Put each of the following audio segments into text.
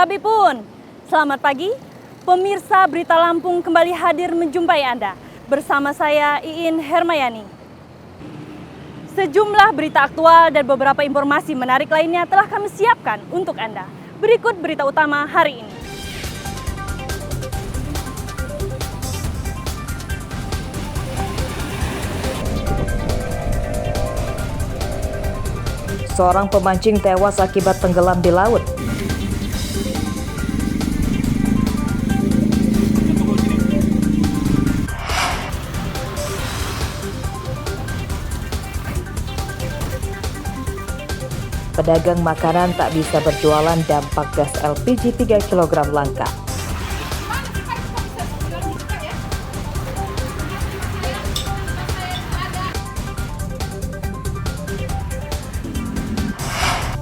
Sabipun, selamat pagi. Pemirsa Berita Lampung kembali hadir menjumpai Anda. Bersama saya Iin Hermayani. Sejumlah berita aktual dan beberapa informasi menarik lainnya telah kami siapkan untuk Anda. Berikut berita utama hari ini. Seorang pemancing tewas akibat tenggelam di laut. Pedagang makanan tak bisa berjualan dampak gas LPG 3 kg langka.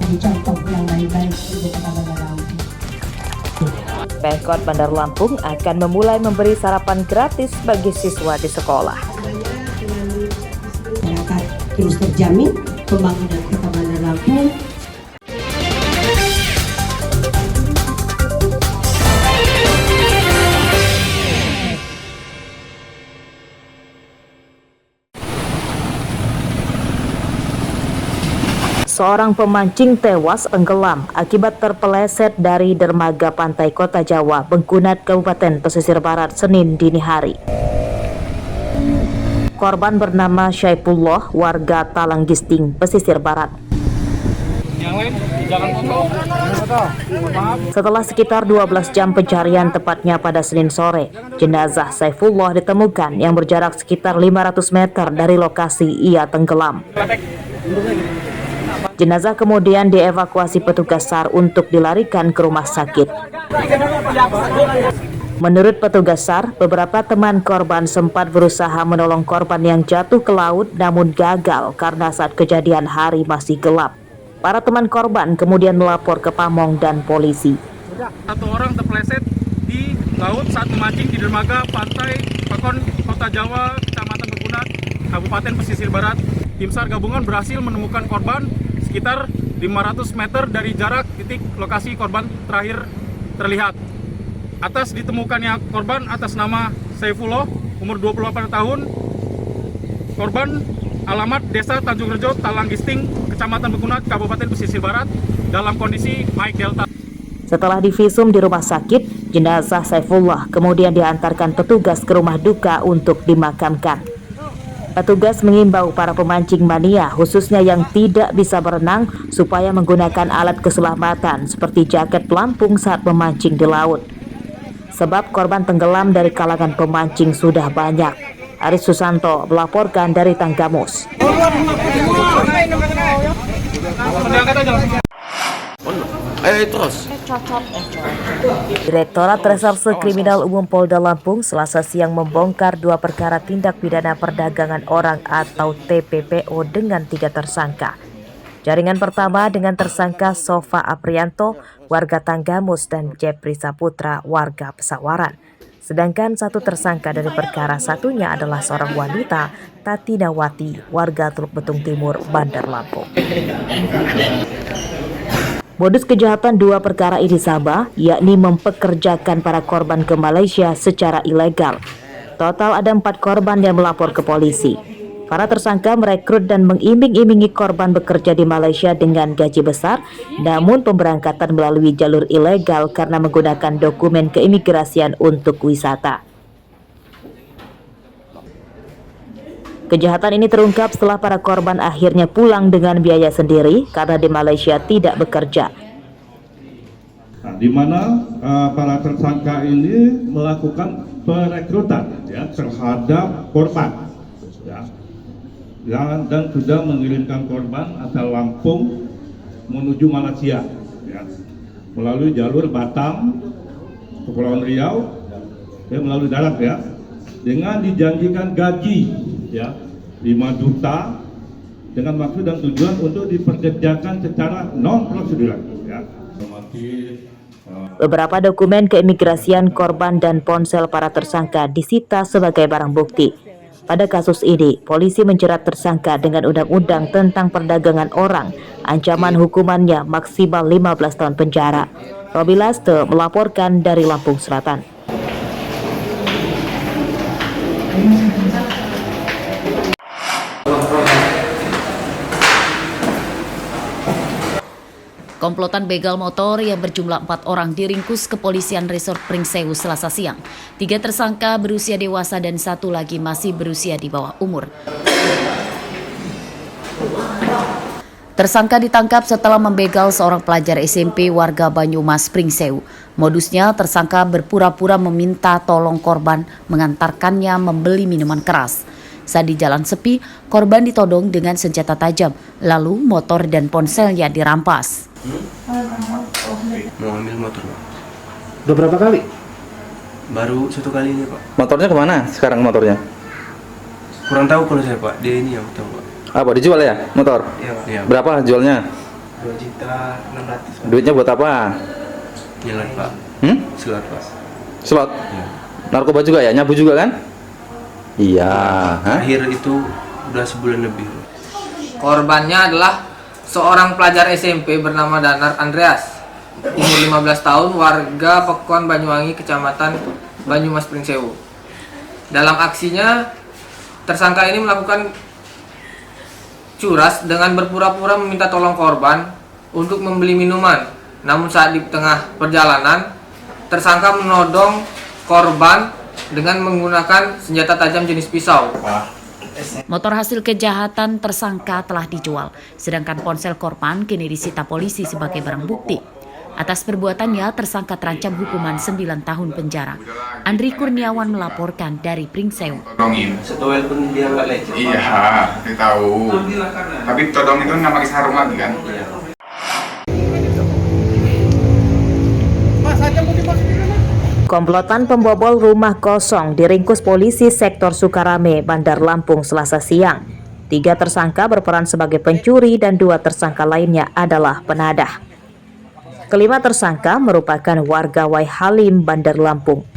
Contoh yang baik-baik Ibu Kota Bandar Lampung. Pemkot Bandar Lampung akan memulai memberi sarapan gratis bagi siswa di sekolah. Masyarakat terus terjamin pembangunan Kota Bandar Lampung. Seorang pemancing tewas tenggelam akibat terpeleset dari dermaga pantai Kota Jawa, Bengkunat, Kabupaten Pesisir Barat, Senin dini hari. Korban bernama Syaifullah, warga Talanggisting, Pesisir Barat. Setelah sekitar 12 jam pencarian, tepatnya pada Senin sore, jenazah Syaifullah ditemukan yang berjarak sekitar 500 meter dari lokasi ia tenggelam. Jenazah kemudian dievakuasi petugas SAR untuk dilarikan ke rumah sakit. Menurut petugas SAR, beberapa teman korban sempat berusaha menolong korban yang jatuh ke laut namun gagal karena saat kejadian hari masih gelap. Para teman korban kemudian melapor ke Pamong dan polisi. Satu orang terpeleset di laut saat memancing di dermaga pantai Pakon, Kota Jawa, Kecamatan Bengkunat, Kabupaten Pesisir Barat. Tim SAR gabungan berhasil menemukan korban sekitar 500 meter dari jarak titik lokasi korban terakhir terlihat. Atas ditemukannya korban atas nama Syaifullah, umur 28 tahun, korban alamat Desa Tanjung Rejo, Talanggisting, Kecamatan Bengkunat, Kabupaten Pesisir Barat, dalam kondisi naik delta. Setelah divisum di rumah sakit, jenazah Syaifullah kemudian diantarkan petugas ke rumah duka untuk dimakamkan. Petugas mengimbau para pemancing mania, khususnya yang tidak bisa berenang, supaya menggunakan alat keselamatan seperti jaket pelampung saat memancing di laut. Sebab korban tenggelam dari kalangan pemancing sudah banyak. Aris Susanto melaporkan dari Tanggamus. Direktorat Reserse Kriminal Umum Polda Lampung Selasa siang membongkar 2 perkara tindak pidana perdagangan orang atau TPPO dengan 3 tersangka. Jaringan pertama dengan tersangka Sofa Aprianto, warga Tanggamus, dan Jepri Saputra, warga Pesawaran. Sedangkan 1 tersangka dari perkara satunya adalah seorang wanita, Tati Nawati, warga Teluk Betung Timur, Bandar Lampung. Modus kejahatan 2 perkara ini sama, yakni mempekerjakan para korban ke Malaysia secara ilegal. Total ada 4 korban yang melapor ke polisi. Para tersangka merekrut dan mengiming-imingi korban bekerja di Malaysia dengan gaji besar, namun pemberangkatan melalui jalur ilegal karena menggunakan dokumen keimigrasian untuk wisata. Kejahatan ini terungkap setelah para korban akhirnya pulang dengan biaya sendiri karena di Malaysia tidak bekerja. Nah, di mana para tersangka ini melakukan perekrutan ya, terhadap korban ya, dan sudah mengirimkan korban asal Lampung menuju Malaysia ya, melalui jalur Batam, Kepulauan Riau, ya, melalui darat ya, dengan dijanjikan gaji ya 5 juta dengan maksud dan tujuan untuk diperkerjakan secara non prosedural ya. Beberapa dokumen keimigrasian korban dan ponsel para tersangka disita sebagai barang bukti. Pada kasus ini, polisi menjerat tersangka dengan undang-undang tentang perdagangan orang. Ancaman hukumannya maksimal 15 tahun penjara. Robi Laste melaporkan dari Lampung Selatan. Komplotan begal motor yang berjumlah 4 orang diringkus kepolisian Resort Pringsewu Selasa siang. 3 tersangka berusia dewasa dan 1 lagi masih berusia di bawah umur. Tersangka ditangkap setelah membegal seorang pelajar SMP warga Banyumas Pringsewu. Modusnya, tersangka berpura-pura meminta tolong korban mengantarkannya membeli minuman keras. Saat di jalan sepi, korban ditodong dengan senjata tajam, lalu motor dan ponselnya dirampas. Mau ambil motor, Pak. Udah berapa kali? Baru 1 kali ini, Pak. Motornya kemana sekarang motornya? Kurang tahu kalau saya, Pak. Dia ini yang tahu, Pak. Apa dijual ya motor? Iya, Pak. Iya. Berapa jualnya? 2.600.000, Pak. Duitnya buat apa? Jalan, Pak. Slot, Pak. Slot? Iya. Narkoba juga ya? Nyabu juga kan? Iya. Hah? Akhir itu udah sebulan lebih, Pak. Korbannya adalah seorang pelajar SMP bernama Danar Andreas, umur 15 tahun, warga Pekuan Banyuwangi, Kecamatan Banyumas Pringsewu. Dalam aksinya, tersangka ini melakukan curas dengan berpura-pura meminta tolong korban untuk membeli minuman. Namun saat di tengah perjalanan, tersangka menodong korban dengan menggunakan senjata tajam jenis pisau. Motor hasil kejahatan tersangka telah dijual, sedangkan ponsel korban kini disita polisi sebagai barang bukti. Atas perbuatannya, tersangka terancam hukuman 9 tahun penjara. Andri Kurniawan melaporkan dari Pringsewu. Setowel pun dia nggak lecet. Iya, saya tahu. Tapi todong itu nggak pakai sarung lagi kan? Komplotan pembobol rumah kosong diringkus polisi sektor Sukarame, Bandar Lampung Selasa siang. 3 tersangka berperan sebagai pencuri dan 2 tersangka lainnya adalah penadah. Kelima tersangka merupakan warga Waihalim, Bandar Lampung.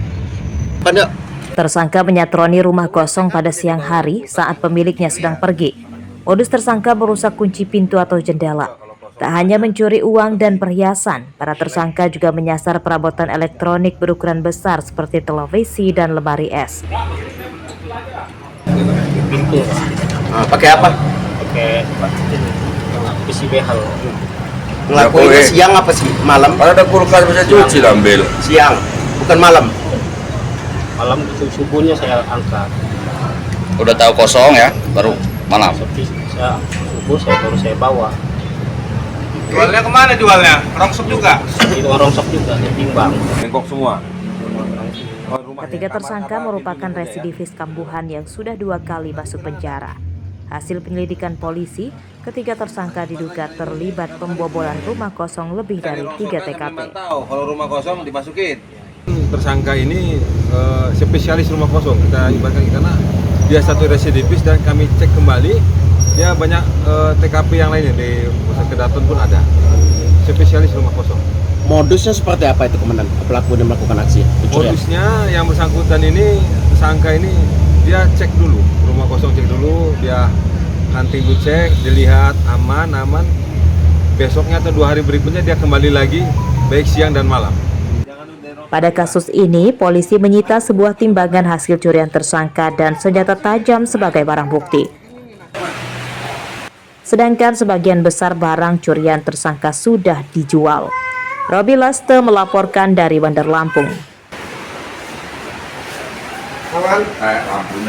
Tersangka menyatroni rumah kosong pada siang hari saat pemiliknya sedang pergi. Modus tersangka merusak kunci pintu atau jendela. Tak hanya mencuri uang dan perhiasan, para tersangka juga menyasar perabotan elektronik berukuran besar seperti televisi dan lemari es. Pakai apa? Pakai PC behal. Ngelakuinnya siang apa sih? Malam? Kalau ada kulkas bisa cuci ambil. Siang, bukan malam. Malam itu subuhnya saya angkat. Udah tahu kosong ya, baru malam. Saya subuh saya bawa. Jualnya kemana jualnya? Rongsok juga? Itu rongsok juga, ditimbang. Bengkok semua. Ketiga tersangka merupakan residivis kambuhan yang sudah 2 kali masuk penjara. Hasil penyelidikan polisi, ketiga tersangka diduga terlibat pembobolan rumah kosong lebih dari 3 TKP. Kalau rumah kosong dimasukin. Tersangka ini spesialis rumah kosong, kita ibaratkan karena dia satu residivis dan kami cek kembali dia banyak TKP yang lainnya di Pusat Kedaton pun ada. Spesialis rumah kosong. Modusnya seperti apa itu komandan? Pelaku yang melakukan aksi pencurian? Modusnya yang bersangkutan ini, tersangka ini dia cek dulu rumah kosong, cek dulu dia hunting to cek, dilihat aman. Besoknya atau 2 hari berikutnya dia kembali lagi baik siang dan malam. Pada kasus ini, polisi menyita sebuah timbangan hasil curian tersangka dan senjata tajam sebagai barang bukti. Sedangkan sebagian besar barang curian tersangka sudah dijual. Robi Laste melaporkan dari Bandar Lampung. Ampun